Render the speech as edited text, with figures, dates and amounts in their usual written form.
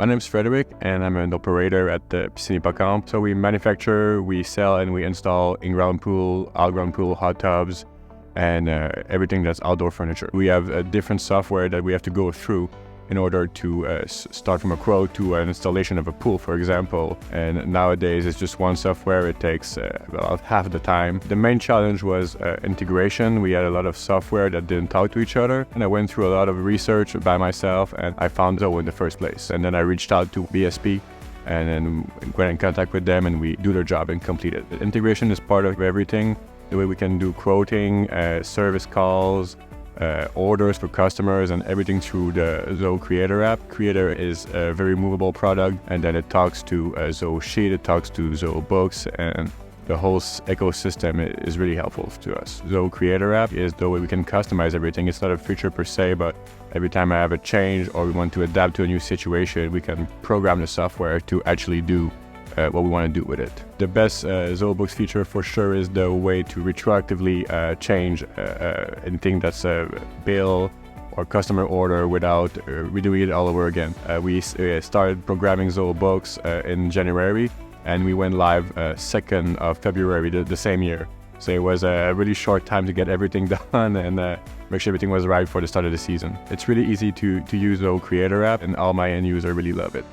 My name is Frederick, and I'm an operator at the Piscine Hippocampe. So we manufacture, we sell, and we install in-ground pool, out-ground pool, hot tubs, and everything that's outdoor furniture. We have a different software that we have to go through in order to start from a quote to an installation of a pool, for example. And nowadays it's just one software. It takes about half the time. The main challenge was integration. We had a lot of software that didn't talk to each other. And I went through a lot of research by myself, and I found Zoho in the first place. And then I reached out to BSP and then went in contact with them, and we do their job and complete it. The integration is part of everything. The way we can do quoting, service calls, orders for customers, and everything through the Zoho Creator app. Creator is a very movable product, and then it talks to Zoho Sheet, it talks to Zoho Books, and the whole ecosystem is really helpful to us. Zoho Creator app is the way we can customize everything. It's not a feature per se, but every time I have a change or we want to adapt to a new situation, we can program the software to actually do what we want to do with it. The best Zoho Books feature for sure is the way to retroactively change anything that's a bill or customer order without redoing it all over again. We started programming Zoho Books in January, and we went live 2nd of February the same year. So it was a really short time to get everything done and make sure everything was right for the start of the season. It's really easy to use Zoho Creator app, and all my end users really love it.